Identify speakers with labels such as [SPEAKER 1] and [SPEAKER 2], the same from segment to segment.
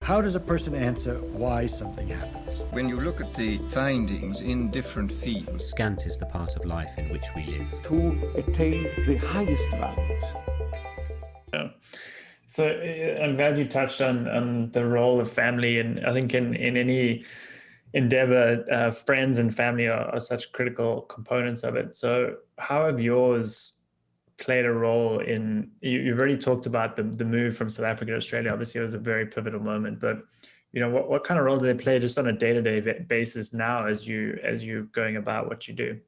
[SPEAKER 1] How does a person answer why something happens?
[SPEAKER 2] When you look at the findings in different fields,
[SPEAKER 3] Scant is the part of life in which we live.
[SPEAKER 4] To attain the highest values.
[SPEAKER 5] Yeah. So I'm glad you touched on the role of family, and I think in any endeavor, friends and family are such critical components of it. So how have yours played a role in, you've already talked about the move from South Africa to Australia. Obviously it was a very pivotal moment, but what kind of role do they play just on a day-to-day basis now as you're going about what you do?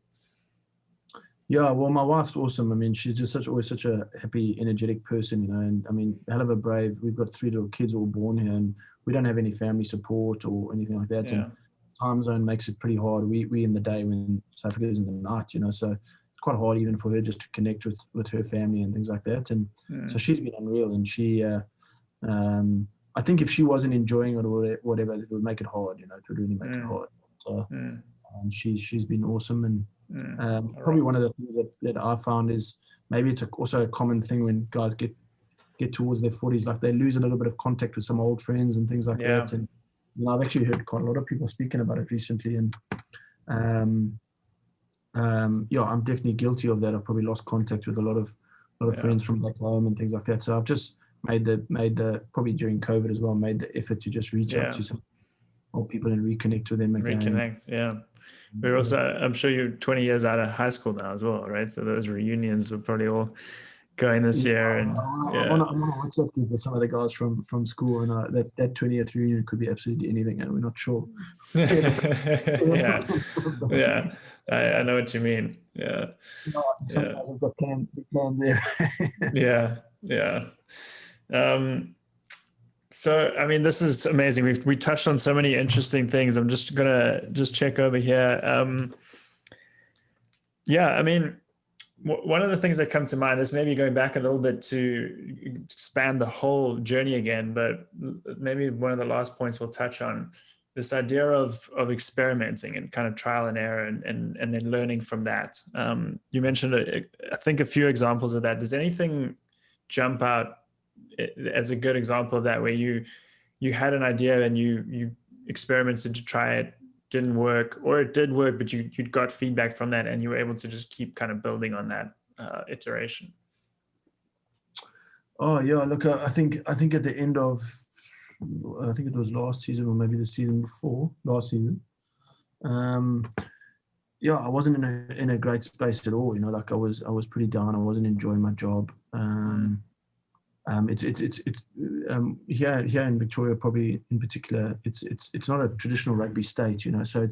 [SPEAKER 6] Yeah, well, my wife's awesome. I mean, she's just always such a happy, energetic person, and I mean, hell of a brave. We've got 3 little kids all born here, and we don't have any family support or anything like that.
[SPEAKER 5] Yeah.
[SPEAKER 6] And time zone makes it pretty hard. We in the day when South Africa is in the night, so it's quite hard even for her just to connect with her family and things like that. And so she's been unreal, and she, I think if she wasn't enjoying it or whatever, it would make it hard. It would really make it hard. So she's been awesome. And probably one of the things that I found is maybe it's also a common thing when guys get towards their 40s, like they lose a little bit of contact with some old friends and things like that. And I've actually heard quite a lot of people speaking about it recently. And I'm definitely guilty of that. I've probably lost contact with a lot of friends from back home and things like that. So I've just made the probably during COVID as well, made the effort to just reach out to some old people and reconnect with them again.
[SPEAKER 5] Reconnect, yeah. We're also, I'm sure you're 20 years out of high school now as well, right? So those reunions were probably all going this year. And
[SPEAKER 6] I'm on a WhatsApp group with some of the guys from school, and that 20th reunion could be absolutely anything, and we're not sure.
[SPEAKER 5] Yeah, I know what you mean. Yeah.
[SPEAKER 6] No, I think some guys have got plans there.
[SPEAKER 5] Yeah. So, I mean, this is amazing. We touched on so many interesting things. I'm just gonna check over here. I mean, one of the things that come to mind is maybe going back a little bit to expand the whole journey again, but maybe one of the last points we'll touch on, this idea of experimenting and kind of trial and error and then learning from that. You mentioned, I think, a few examples of that. Does anything jump out as a good example of that, where you had an idea and you experimented to try it, didn't work, or it did work, but you got feedback from that and you were able to just keep kind of building on that iteration?
[SPEAKER 6] Oh yeah, look, I think at the end of, I think it was last season or maybe the season before last season, I wasn't in a great space at all. Like I was pretty down. I wasn't enjoying my job. It's here in Victoria, probably in particular, it's not a traditional rugby state, so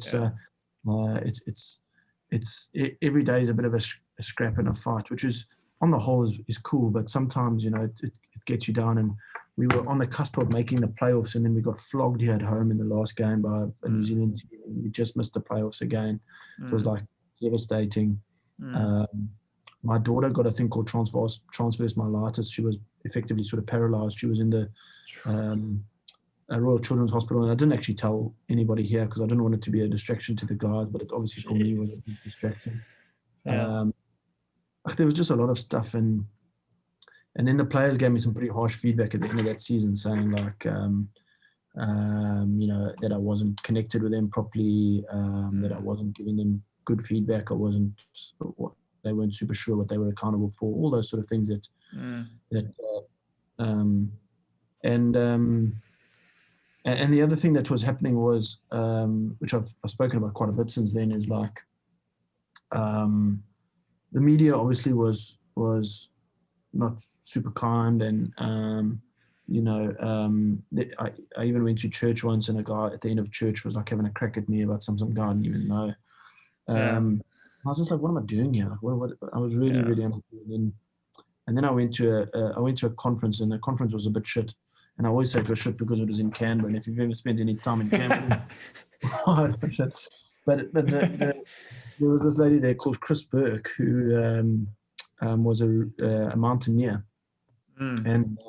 [SPEAKER 6] it's every day is a bit of a scrap and a fight, which is on the whole is cool, but sometimes it gets you down. And we were on the cusp of making the playoffs, and then we got flogged here at home in the last game by a New Zealand team. We just missed the playoffs again. It was like devastating. My daughter got a thing called transverse myelitis. She was effectively sort of paralyzed. She was in the Royal Children's Hospital, and I didn't actually tell anybody here because I didn't want it to be a distraction to the guys, but it obviously for me was a big distraction. There was just a lot of stuff, and then the players gave me some pretty harsh feedback at the end of that season, saying like, that I wasn't connected with them properly, that I wasn't giving them good feedback, they weren't super sure what they were accountable for, all those sort of things and the other thing that was happening was, which I've spoken about quite a bit since then, is like, the media obviously was not super kind, and I even went to church once, and a guy at the end of church was like having a crack at me about some guy I didn't even know. I was just like, what am I doing here? What I was really unhappy. And then I went to a conference, and the conference was a bit shit. And I always say it was shit because it was in Canberra. And if you've ever spent any time in Canberra, but there was this lady there called Chris Burke, who was a mountaineer, and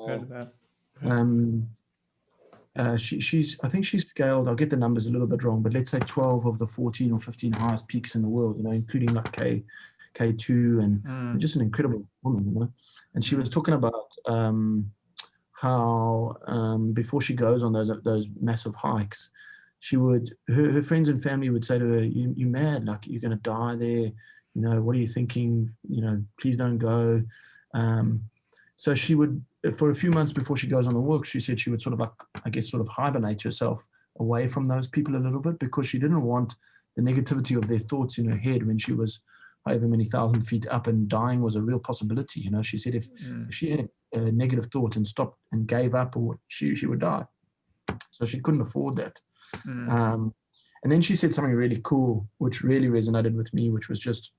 [SPEAKER 6] she's I think she's scaled, I'll get the numbers a little bit wrong, but let's say 12 of the 14 or 15 highest peaks in the world, including like K2 and just an incredible woman, And she was talking about how before she goes on those massive hikes, she would her friends and family would say to her, "You mad? Like you're going to die there. You know, what are you thinking? You know, please don't go." So she would, for a few months before she goes on the walk, she said she would sort of like, I guess, sort of hibernate herself away from those people a little bit, because she didn't want the negativity of their thoughts in her head when she was however many thousand feet up, and dying was a real possibility. You know, she said if she had a negative thought and stopped and gave up, or she would die. So she couldn't afford that. And then she said something really cool, which really resonated with me, which was just,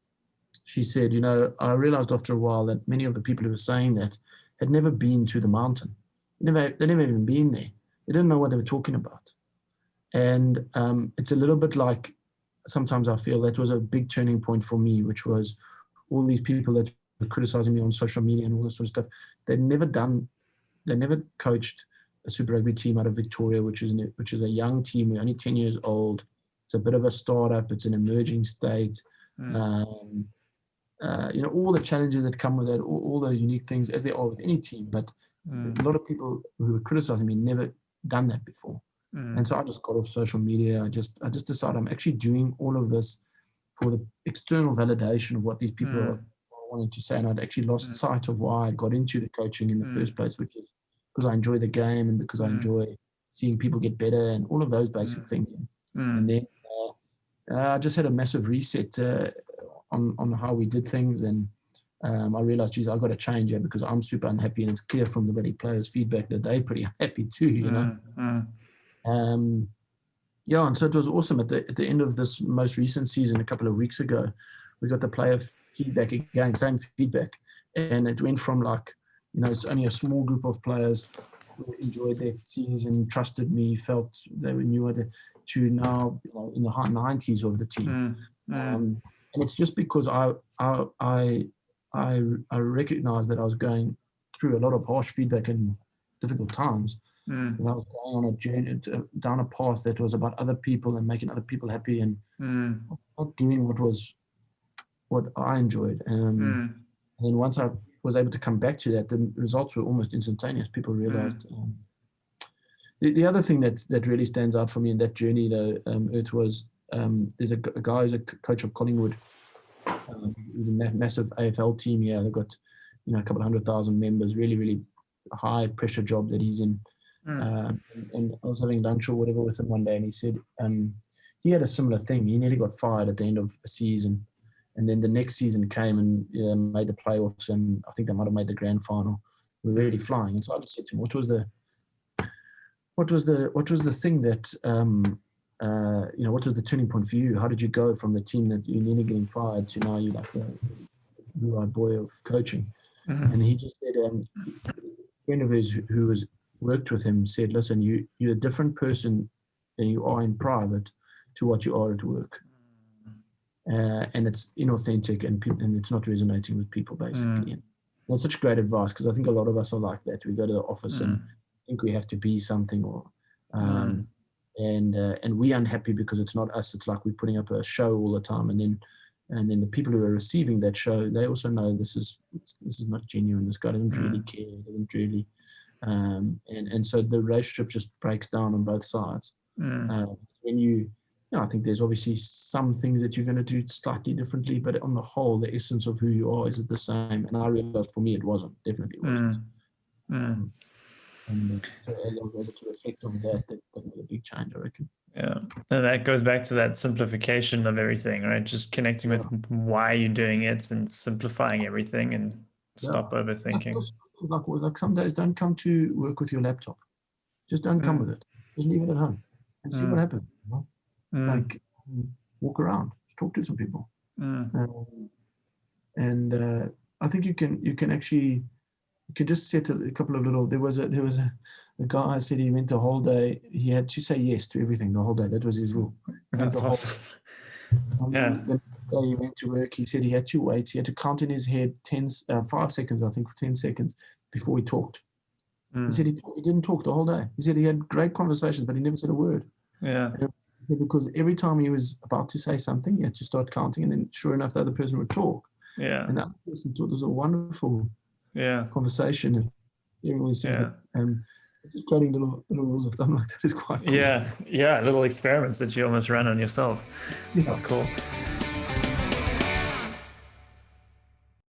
[SPEAKER 6] she said, you know, I realized after a while that many of the people who were saying that had never been to the mountain. They'd never even been there. They didn't know what they were talking about. And it's a little bit like, sometimes I feel that was a big turning point for me, which was all these people that were criticizing me on social media and all this sort of stuff. They never coached a Super Rugby team out of Victoria, which is a young team. We're only 10 years old. It's a bit of a startup. It's an emerging state. You know, all the challenges that come with it, all the unique things, as there are with any team. But a lot of people who were criticizing me never done that before. And so I just got off social media. I just decided I'm actually doing all of this for the external validation of what these people are wanting to say. And I'd actually lost sight of why I got into the coaching in the first place, which is because I enjoy the game and because I enjoy seeing people get better and all of those basic things. And then I just had a massive reset on how we did things. And I realized, geez, I've got to change here because I'm super unhappy. And it's clear from the really players' feedback that they're pretty happy too, you know. Yeah, and so it was awesome. At the end of this most recent season, a couple of weeks ago, we got the player feedback again, same feedback. And it went from like, you know, it's only a small group of players who enjoyed their season, trusted me, felt they knew it, to now, you know, in the high 90s of the team. And it's just because I recognized that I was going through a lot of harsh feedback and difficult times. And I was going on a journey down a path that was about other people and making other people happy, and not doing what I enjoyed. And then once I was able to come back to that, the results were almost instantaneous. People realized. The other thing that really stands out for me in that journey, though, it was there's a guy who's a coach of Collingwood, who's a massive AFL team here. They've got, you know, a couple of 100,000 members, really, really high pressure job that he's in. And I was having lunch or whatever with him one day, and he said he had a similar thing. He nearly got fired at the end of a season, and then the next season came and made the playoffs, and I think they might have made the grand final. We were really flying, and so I just said to him, "What was the thing that you know? What was the turning point for you? How did you go from the team that you're nearly getting fired to now you're like the blue-eyed boy of coaching?" And he just said, a friend of his who was worked with him said, "Listen, you're a different person than you are in private to what you are at work, and it's inauthentic and it's not resonating with people, basically." And that's such great advice, because I think a lot of us are like that. We go to the office and think we have to be something, or and we're unhappy because it's not us. It's like we're putting up a show all the time, and then the people who are receiving that show, they also know this is not genuine. This guy doesn't really care. He doesn't really. And so the relationship just breaks down on both sides. When I think there's obviously some things that you're going to do slightly differently, but on the whole, the essence of who you are is the same. And I realized for me, it wasn't. Definitely wasn't. And so as I was able to reflect on that made a big change, I reckon.
[SPEAKER 5] Yeah, and that goes back to that simplification of everything, right? Just connecting with why you're doing it and simplifying everything, and stop overthinking.
[SPEAKER 6] Like some days don't come to work with your laptop. Just don't come with it. Just leave it at home and see what happens. You know? Like walk around, talk to some people, and I think you can actually just set a couple of little. There was a guy said he went the whole day. He had to say yes to everything the whole day. That was his rule.
[SPEAKER 5] That's awesome.
[SPEAKER 6] The day he went to work, he said he had to wait. He had to count in his head 5 seconds, I think, for 10 seconds before he talked. He said he didn't talk the whole day. He said he had great conversations, but he never said a word. Because every time he was about to say something, he had to start counting, and then sure enough, the other person would talk. And that person thought it was a wonderful conversation. Everyone seems
[SPEAKER 5] Yeah.
[SPEAKER 6] just creating little rules of thumb like that is quite cool.
[SPEAKER 5] Yeah, little experiments that you almost run on yourself.
[SPEAKER 6] Yeah.
[SPEAKER 5] That's cool.